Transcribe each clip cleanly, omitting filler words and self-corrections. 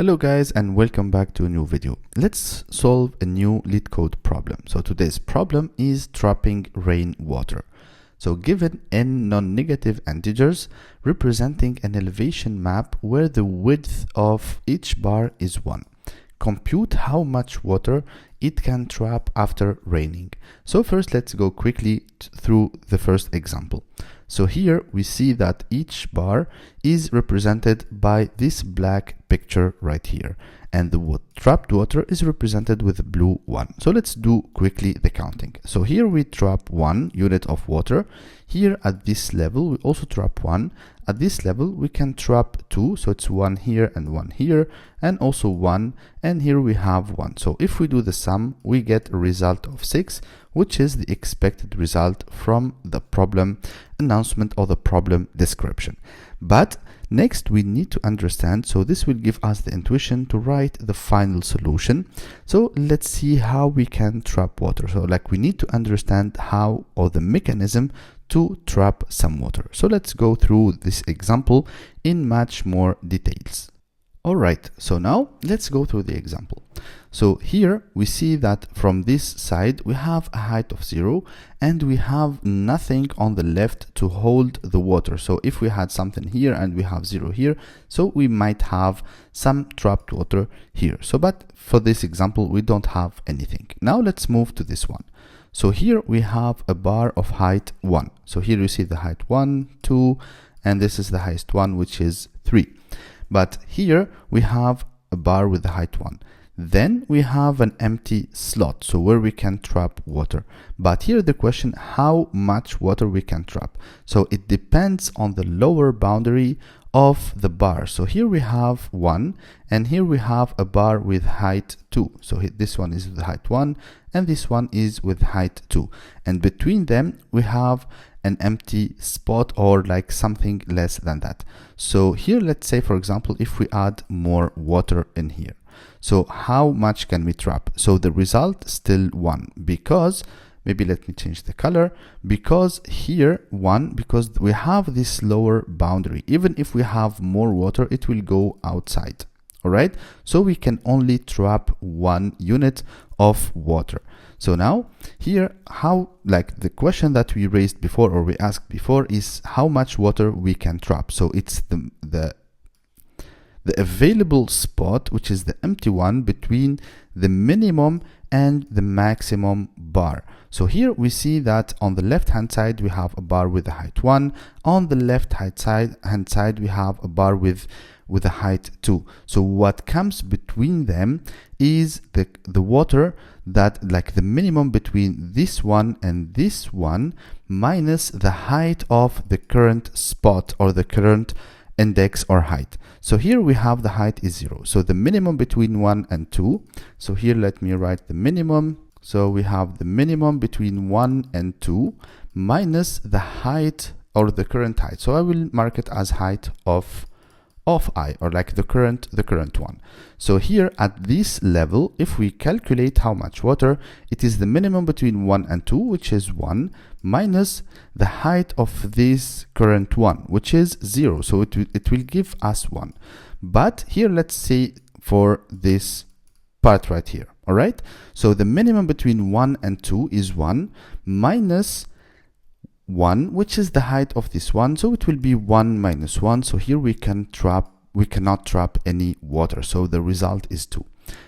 Hello guys, and welcome back to a new video. Let's solve a new LeetCode problem. So today's problem is trapping rainwater. So given n non-negative integers representing an elevation map where the width of each bar is 1. Compute how much water it can trap after raining. So first let's go quickly through the first example. So here we see that each bar is represented by this black picture right here, and the trapped water is represented with the blue one. So let's do quickly the counting. So here we trap 1 unit of water. Here at this level we also trap 1. At this level we can trap 2, so it's 1 here and 1 here, and also 1, and here we have 1. So if we do the sum, we get a result of 6, which is the expected result from the problem announcement or the problem description. But next we need to understand, so this will give us the intuition to write the final solution. So let's see how we can trap water. So like we need to understand how, or the mechanism to trap some water. So let's go through this example in much more details. Alright, so now let's go through the example. So here we see that from this side we have a height of 0 and we have nothing on the left to hold the water. So if we had something here and we have 0 here, so we might have some trapped water here. So but for this example we don't have anything. Now let's move to this one. So here we have a bar of height 1. So here you see the height 1, 2, and this is the highest one, which is 3. But here we have a bar with the height 1. Then we have an empty slot, so where we can trap water. But here the question, how much water we can trap? So it depends on the lower boundary of the bar. So here we have 1, and here we have a bar with height 2. So this one is with height 1, and this one is with height 2. And between them we have an empty spot, or like something less than that. So here, let's say for example, if we add more water in here, so how much can we trap? So the result still 1, because maybe let me change the color, because here 1, because we have this lower boundary. Even if we have more water, it will go outside. All right, so we can only trap 1 unit of water. So now here, how, like the question that we raised before, or we asked before, is how much water we can trap. So it's the available spot, which is the empty one between the minimum and the maximum bar. So here we see that on the left hand side we have a bar with the height 1. On the left hand side we have a bar with the height 2. So what comes between them is the water that, like the minimum between this one and this one, minus the height of the current spot, or the current index or height. So here we have the height is 0. So the minimum between 1 and 2. So here let me write the minimum. So we have the minimum between 1 and 2 minus the height, or the current height. So I will mark it as height of I, or like the current one. So here at this level, if we calculate how much water, it is the minimum between 1 and 2, which is 1, minus the height of this current one, which is 0. So it will give us 1. But here, let's say for this part right here. All right, so the minimum between 1 and 2 is 1 minus 1, which is the height of this one, so it will be 1 minus 1. So here we cannot trap any water, so the result is 2.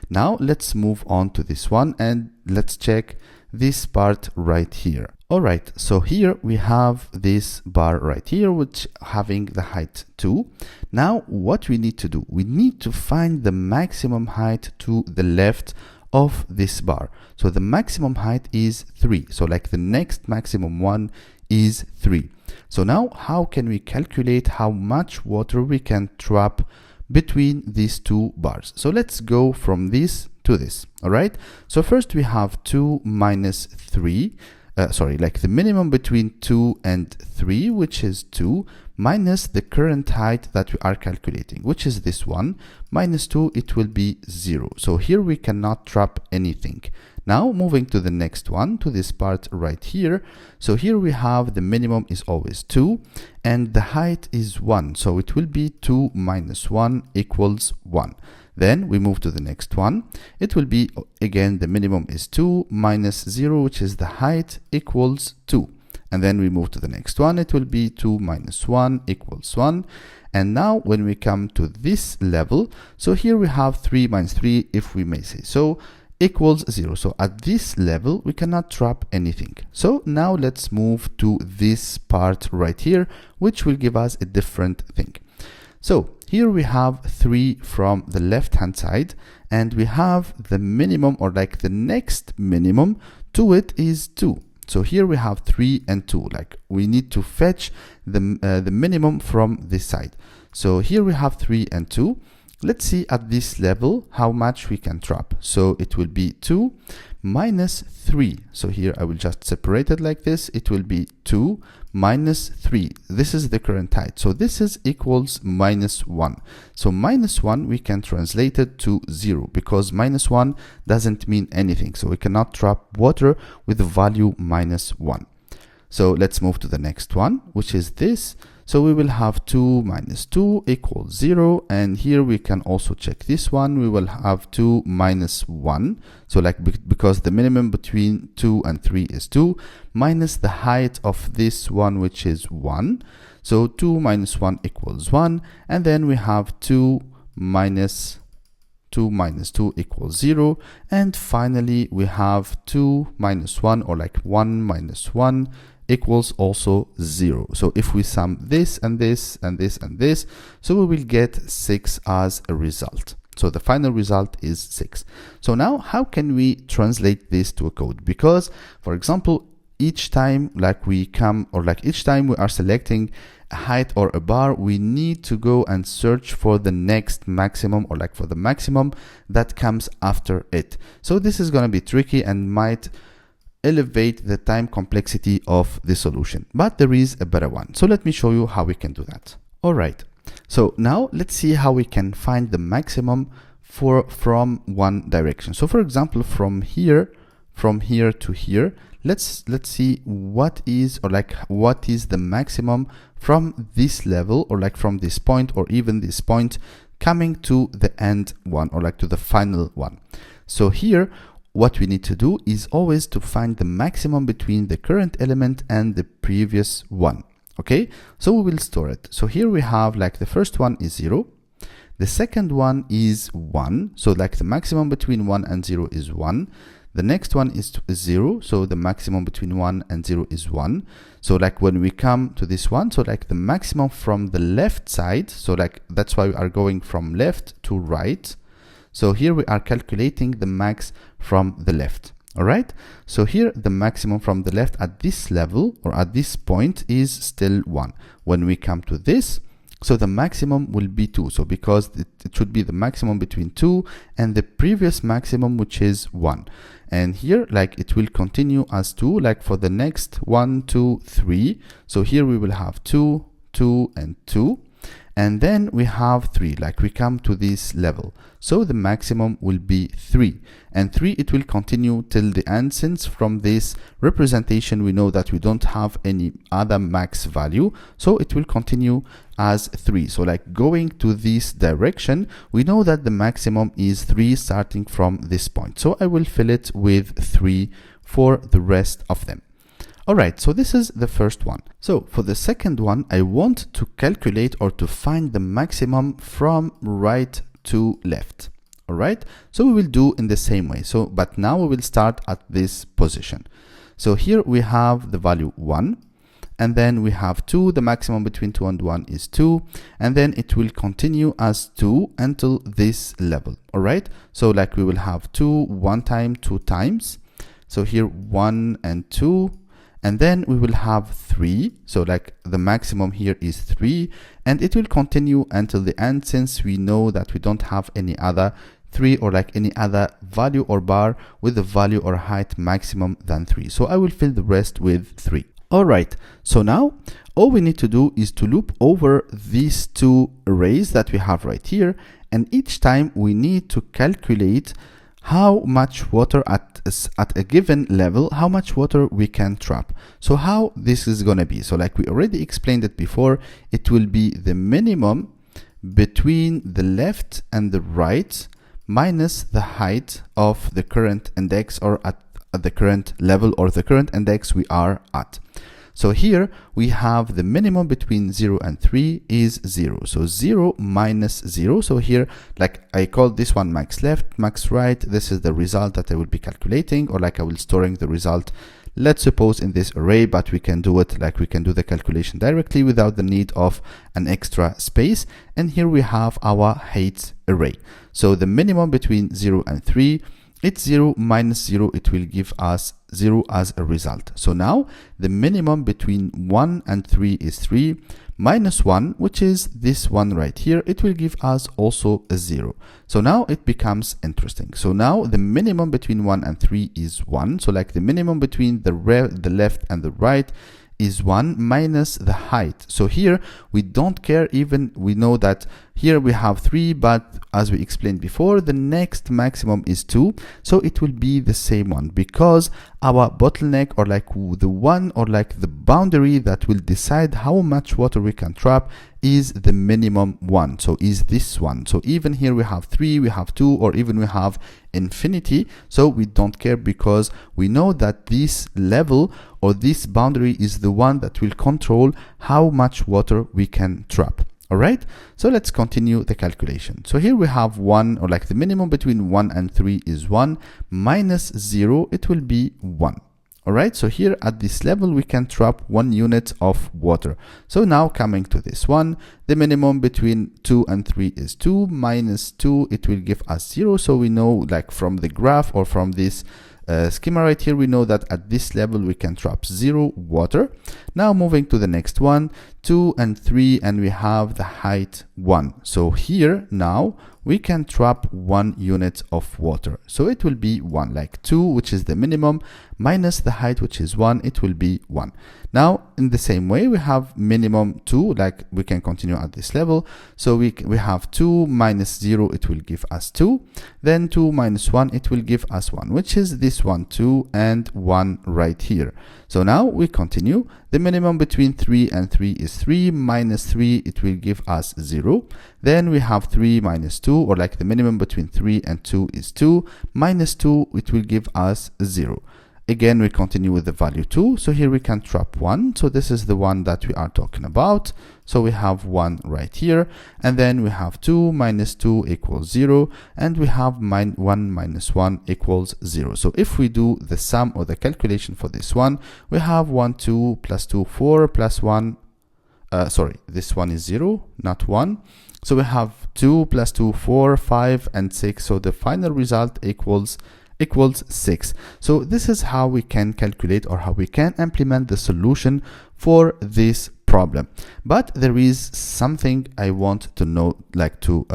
Now let's move on to this one and let's check this part right here. All right, so here we have this bar right here, which having the height 2. Now what we need to do, we need to find the maximum height to the left of this bar. So the maximum height is 3, so like the next maximum one is 3. So now how can we calculate how much water we can trap between these two bars? So let's go from this to this. All right, so first we have 2 minus 3, like the minimum between 2 and 3, which is 2, minus the current height that we are calculating, which is this one, minus 2, it will be 0. So here we cannot trap anything. Now moving to the next one, to this part right here. So here we have the minimum is always 2 and the height is 1. So it will be 2 minus 1 equals 1. Then we move to the next one. It will be, again, the minimum is 2 minus 0, which is the height, equals 2. And then we move to the next one. It will be 2 minus 1 equals 1. And now when we come to this level, so here we have 3 minus 3, if we may say so, equals 0. So at this level, we cannot trap anything. So now let's move to this part right here, which will give us a different thing. So here we have 3 from the left hand side, and we have the minimum, or like the next minimum to it is 2. So here we have 3 and 2, like we need to fetch the minimum from this side. So here we have 3 and 2. Let's see at this level how much we can trap. So it will be 2 minus 3. So here I will just separate it like this. It will be 2 minus 3. This is the current height. So this is equals minus 1. So minus 1 we can translate it to 0 because minus 1 doesn't mean anything. So we cannot trap water with the value minus 1. So let's move to the next one, which is this. So we will have 2 minus 2 equals 0. And here we can also check this one. We will have 2 minus 1. So like because the minimum between 2 and 3 is 2 minus the height of this one, which is 1. So 2 minus 1 equals 1. And then we have 2 minus 2 equals 0. And finally, we have 2 minus 1, or like 1 minus 1 equals also 0. So if we sum this and this and this and this, so we will get 6 as a result. So the final result is 6. So now how can we translate this to a code? Because, for example, each time like we come, or like each time we are selecting a height or a bar, we need to go and search for the next maximum, or like for the maximum that comes after it. So this is going to be tricky and might elevate the time complexity of the solution, but there is a better one. So let me show you how we can do that. All right. So now let's see how we can find the maximum from one direction. So for example, from here to here, let's see what is the maximum from this level, or like from this point, or even this point coming to the end one, or like to the final one. So here, what we need to do is always to find the maximum between the current element and the previous one. Okay, so we will store it. So here we have, like, the first one is 0. The second one is 1. So like the maximum between 1 and 0 is 1. The next one is 0. So the maximum between 1 and 0 is 1. So like when we come to this one, so like the maximum from the left side, so like that's why we are going from left to right. So here we are calculating the max from the left. All right. So here the maximum from the left at this level, or at this point, is still 1. When we come to this, so the maximum will be 2. So because it should be the maximum between 2 and the previous maximum, which is 1. And here, like, it will continue as 2, like for the next 1, 2, 3. So here we will have 2, 2, and 2. And then we have 3, like we come to this level. So the maximum will be 3. And 3, it will continue till the end, since from this representation we know that we don't have any other max value. So it will continue as 3. So like going to this direction, we know that the maximum is 3 starting from this point. So I will fill it with 3 for the rest of them. All right, so this is the first one. So for the second one, I want to calculate or to find the maximum from right to left. All right, so we will do in the same way. So, but now we will start at this position. So here we have the value 1, and then we have 2. The maximum between 2 and 1 is 2, and then it will continue as 2 until this level. All right, so like we will have 2 one time, 2 times. So here 1 and 2. And then we will have 3. So like the maximum here is 3, and it will continue until the end, since we know that we don't have any other 3 or like any other value or bar with a value or height maximum than 3. So I will fill the rest with 3. All right. So now all we need to do is to loop over these two arrays that we have right here. And each time we need to calculate how much water at a given level, how much water we can trap. So how this is going to be, so like we already explained it before, it will be the minimum between the left and the right minus the height of the current index, or at the current level or the current index we are at. So here we have the minimum between 0 and 3 is 0. So 0 minus 0. So here, like I call this one max left, max right. This is the result that I will be calculating, or like I will storing the result, let's suppose in this array, but we can do it like we can do the calculation directly without the need of an extra space. And here we have our height array. So the minimum between 0 and 3, it's 0 minus 0, it will give us 0 as a result. So now the minimum between 1 and 3 is 3 minus 1, which is this one right here, it will give us also a 0. So now it becomes interesting. So now the minimum between 1 and 3 is 1. So like the minimum between the left and the right is 1 minus the height. So here we don't care, even we know that here we have 3, but as we explained before, the next maximum is 2. So it will be the same one, because our bottleneck, or like the one, or like the boundary that will decide how much water we can trap, is the minimum one. So is this one. So even here we have 3, we have 2, or even we have infinity. So we don't care, because we know that this level or this boundary is the one that will control how much water we can trap. All right, so let's continue the calculation. So here we have 1, or like the minimum between 1 and 3 is 1 minus 0, it will be 1. All right, so here at this level we can trap 1 unit of water. So now coming to this one, the minimum between 2 and 3 is 2 minus 2, it will give us 0. So we know, like from the graph or from this schema right here, we know that at this level we can trap 0 water. Now moving to the next one, 2 and 3, and we have the height 1. So here now we can trap 1 unit of water. So it will be 1, like 2, which is the minimum, minus the height, which is 1, it will be 1. Now in the same way we have minimum 2, like we can continue at this level. So we have 2 minus 0, it will give us 2. Then 2 minus 1, it will give us 1, which is this one, 2, and 1 right here. So now we continue. The minimum between 3 and 3 is 3 minus 3, it will give us 0. Then we have 3 minus 2, or like the minimum between 3 and 2 is 2 minus 2, it will give us 0. Again, we continue with the value 2. So here we can trap 1. So this is the one that we are talking about. So we have 1 right here. And then we have 2 minus 2 equals 0. And we have 1 minus 1 equals 0. So if we do the sum or the calculation for this one, we have 1, 2 plus 2, 4 plus 1. Sorry, this one is 0, not 1. So we have 2 plus 2, 4, 5, and 6. So the final result equals 6. So this is how we can calculate, or how we can implement the solution for this problem. But there is something I want to know, like to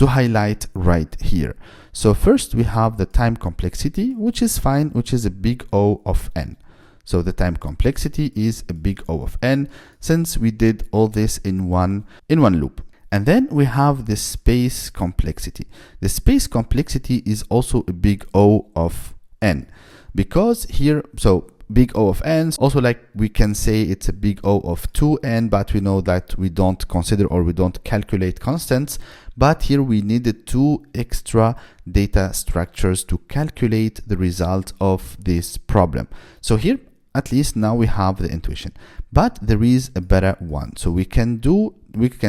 highlight right here. So first we have the time complexity, which is fine, which is a big O of n. So the time complexity is a big O of n, since we did all this in one loop. And then we have the space complexity. The space complexity is also a big O of n, because here, so big O of n, also like we can say it's a big O of 2n, but we know that we don't consider, or we don't calculate constants. But here we needed 2 extra data structures to calculate the result of this problem. So here, at least now we have the intuition, but there is a better one. So we can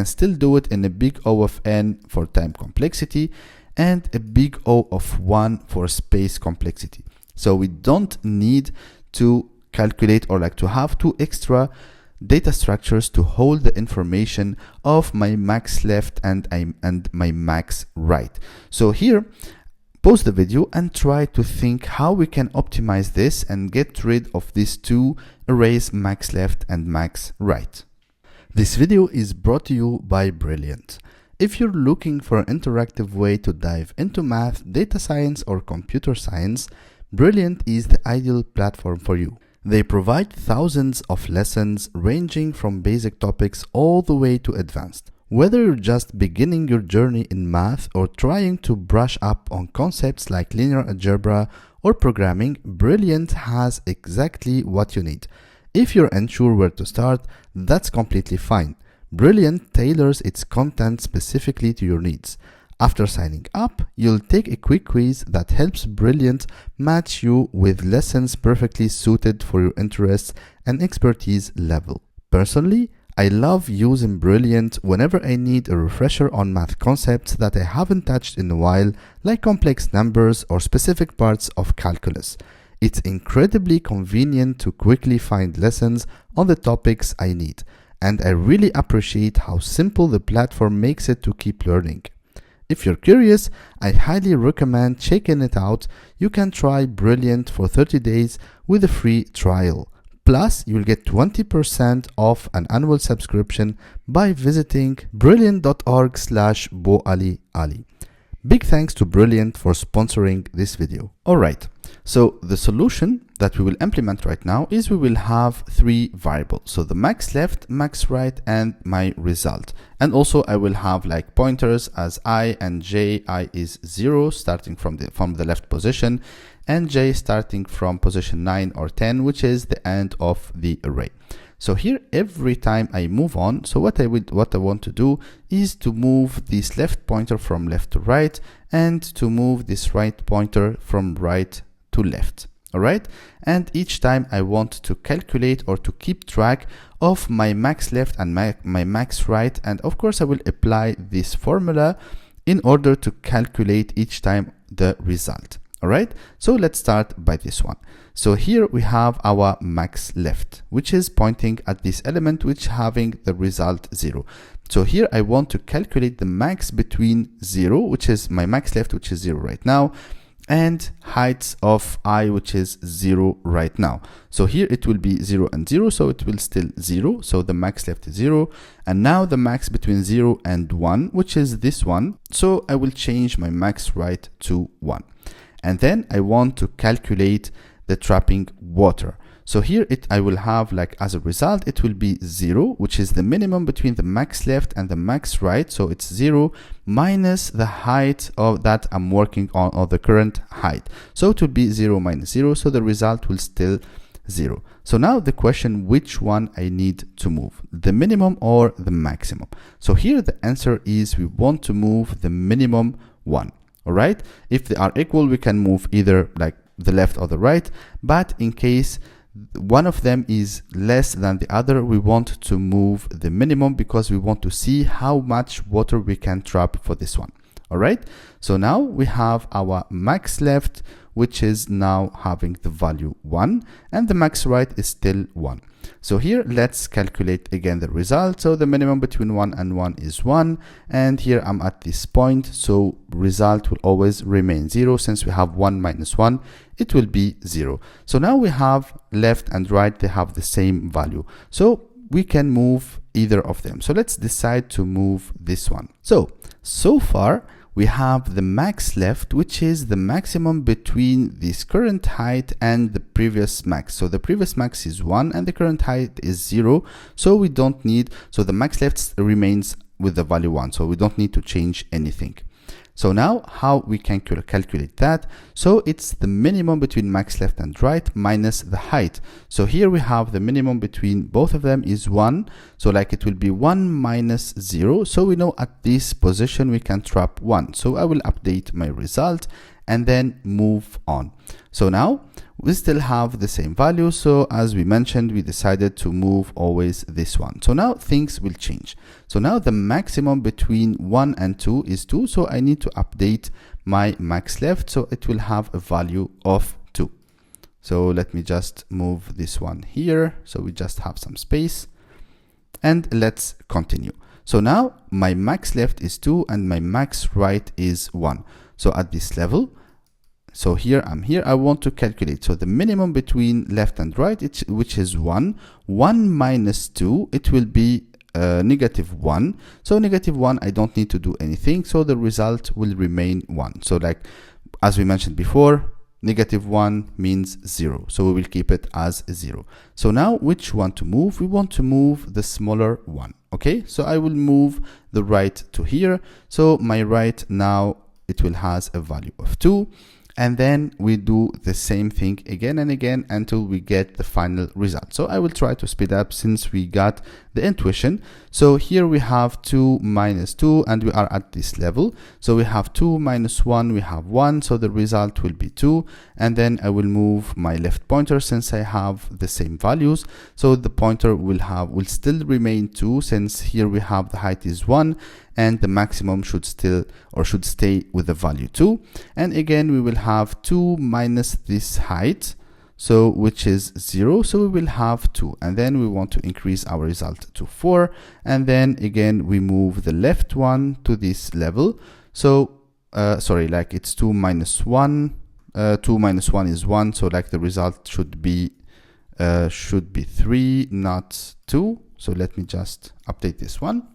still do it in a big O of n for time complexity, and a big O of 1 for space complexity. So we don't need to calculate, or like to have 2 extra data structures to hold the information of my max left and my max right. So here, pause the video and try to think how we can optimize this and get rid of these 2 arrays, max left and max right. This video is brought to you by Brilliant. If you're looking for an interactive way to dive into math, data science, or computer science, Brilliant is the ideal platform for you. They provide thousands of lessons ranging from basic topics all the way to advanced. Whether you're just beginning your journey in math or trying to brush up on concepts like linear algebra or programming, Brilliant has exactly what you need. If you're unsure where to start, that's completely fine. Brilliant tailors its content specifically to your needs. After signing up, you'll take a quick quiz that helps Brilliant match you with lessons perfectly suited for your interests and expertise level. Personally, I love using Brilliant whenever I need a refresher on math concepts that I haven't touched in a while, like complex numbers or specific parts of calculus. It's incredibly convenient to quickly find lessons on the topics I need, and I really appreciate how simple the platform makes it to keep learning. If you're curious, I highly recommend checking it out. You can try Brilliant for 30 days with a free trial. Plus, you'll get 20% off an annual subscription by visiting brilliant.org/BoAliAli. Big thanks to Brilliant for sponsoring this video. Alright, so the solution that we will implement right now is we will have three variables. So the max left, max right, and my result. And also I will have like pointers as I and j. I is 0 starting from the left position, and j starting from position 9 or 10, which is the end of the array. So here, every time I move on, so what I want to do is to move this left pointer from left to right, and to move this right pointer from right to left. All right. And each time I want to calculate or to keep track of my max left and my max right. And of course, I will apply this formula in order to calculate each time the result. All right, so let's start by this one. So here we have our max left, which is pointing at this element which having the result 0. So here I want to calculate the max between 0, which is my max left, which is 0 right now, and heights of I, which is 0 right now. So here it will be 0 and 0, so it will still 0. So the max left is 0. And now the max between 0 and 1, which is this one. So I will change my max right to 1. And then I want to calculate the trapping water. So here I will have like as a result, it will be 0, which is the minimum between the max left and the max right. So it's 0 minus the height of that I'm working on, or the current height. So it will be 0 minus 0. So the result will still 0. So now the question, which one I need to move, the minimum or the maximum? So here the answer is we want to move the minimum one. All right. If they are equal, we can move either like the left or the right. But in case one of them is less than the other, we want to move the minimum because we want to see how much water we can trap for this one. All right. So now we have our max left, which is now having the value 1, and the max right is still 1. So here, let's calculate again the result. So the minimum between 1 and 1 is 1. And here I'm at this point. So result will always remain 0. Since we have 1 minus 1, it will be 0. So now we have left and right, they have the same value. So we can move either of them. So let's decide to move this one. So far, we have the max left, which is the maximum between this current height and the previous max. So the previous max is 1 and the current height is 0. So we don't need, so the max left remains with the value 1. So we don't need to change anything. So now how we can calculate that? So it's the minimum between max left and right minus the height. So here we have the minimum between both of them is 1. So like it will be 1 minus 0. So we know at this position we can trap 1. So I will update my result and then move on. So now we still have the same value. So as we mentioned, we decided to move always this one. So now things will change. So now the maximum between 1 and 2 is 2. So I need to update my max left. So it will have a value of 2. So let me just move this one here. So we just have some space and let's continue. So now my max left is 2 and my max right is 1. So at this level, so here I'm here, I want to calculate. So the minimum between left and right, which is 1. 1 minus 2, it will be negative 1. So negative 1, I don't need to do anything. So the result will remain 1. So like, as we mentioned before, -1 means 0, so we will keep it as 0. So now which one to move? We want to move the smaller one. Okay, so I will move the right to here. So my right now, it will has a value of 2, and then we do the same thing again and again until we get the final result. So I will try to speed up since we got the intuition. So here we have 2 minus 2, and we are at this level. So we have 2 minus 1, we have 1, so the result will be 2. And then I will move my left pointer since I have the same values. So the pointer will still remain 2, since here we have the height is 1, and the maximum should stay with the value 2. And again, we will have 2 minus this height, so which is 0, so we will have 2, and then we want to increase our result to 4, and then again we move the left one to this level. So sorry, like it's 2 minus 1, 2 minus 1 is 1, so like the result should be 3, not 2. So let me just update this one.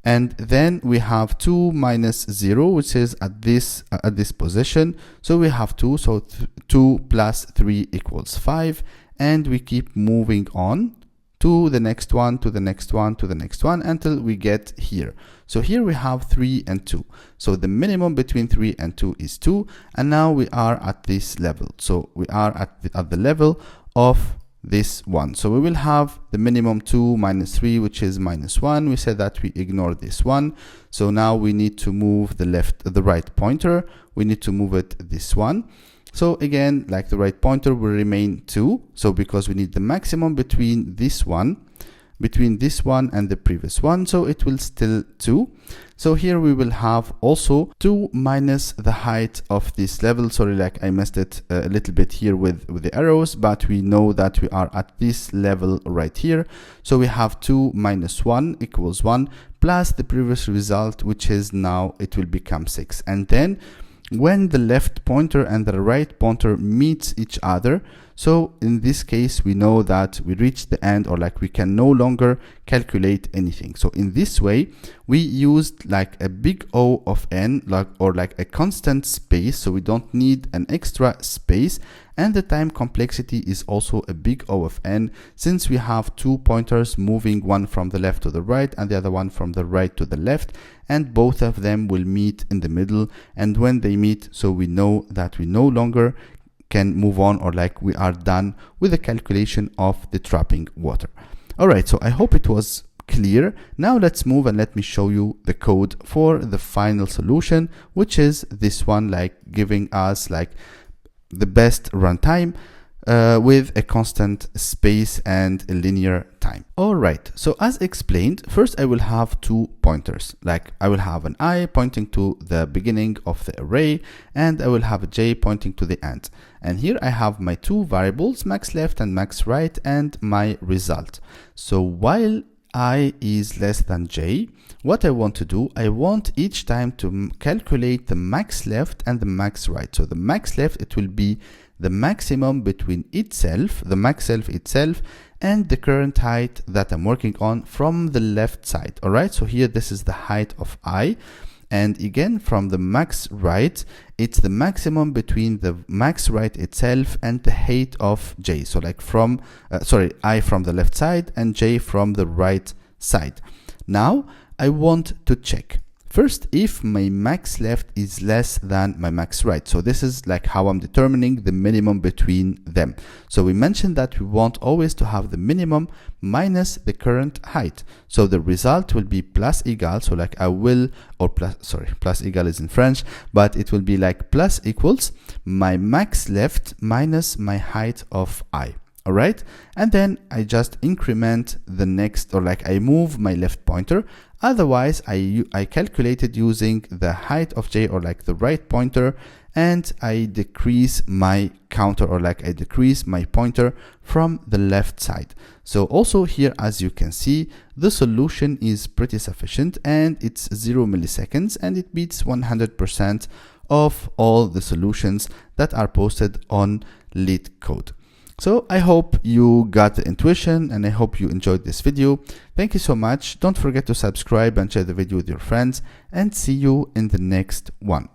And then we have 2 minus 0, which is at this position. So we have 2, so 2 plus 3 equals 5. And we keep moving on to the next one, to the next one, to the next one, until we get here. So here we have 3 and 2. So the minimum between 3 and 2 is 2. And now we are at this level. So we are at the level of this one. So we will have the minimum 2 minus 3, which is minus 1. We said that we ignore this one. So now we need to move the right pointer. We need to move it this one. So again, like the right pointer will remain 2. So because we need the maximum between this one and the previous one, so it will still 2. So here we will have also 2 minus the height of this level. Sorry, like I messed it a little bit here with the arrows, but we know that we are at this level right here. So we have 2 minus 1 equals 1 plus the previous result, which is now it will become 6. And then when the left pointer and the right pointer meets each other, so in this case we know that we reach the end, or like we can no longer calculate anything. So in this way we used like a big O of n, or like a constant space, so we don't need an extra space. And the time complexity is also a big O of n, since we have 2 pointers moving, one from the left to the right and the other one from the right to the left, and both of them will meet in the middle. And when they meet, so we know that we no longer can move on, or like we are done with the calculation of the trapping water. All right, so I hope it was clear. Now let's move and let me show you the code for the final solution, which is this one, like giving us like the best runtime with a constant space and a linear time. All right, so as explained, first I will have 2 pointers. Like I will have an I pointing to the beginning of the array, and I will have a J pointing to the end. And here I have my 2 variables, max left and max right, and my result. So while I is less than J, what I want to do, I want each time to calculate the max left and the max right. So the max left, it will be the maximum between itself, the max self itself, and the current height that I'm working on from the left side. All right, so here this is the height of I. And again, from the max right, it's the maximum between the max right itself and the height of J. So like from, I from the left side and J from the right side. Now I want to check first if my max left is less than my max right. So this is like how I'm determining the minimum between them. So we mentioned that we want always to have the minimum minus the current height. So the result will be plus equal. So like I will, or plus equal is in French, but it will be like plus equals my max left minus my height of I. All right, and then I just increment the next, or like I move my left pointer. Otherwise, I calculated using the height of J, or like the right pointer, and I decrease my counter, or like I decrease my pointer from the left side. So also here, as you can see, the solution is pretty sufficient, and it's 0 milliseconds, and it beats 100% of all the solutions that are posted on LeetCode. So I hope you got the intuition, and I hope you enjoyed this video. Thank you so much. Don't forget to subscribe and share the video with your friends, and see you in the next one.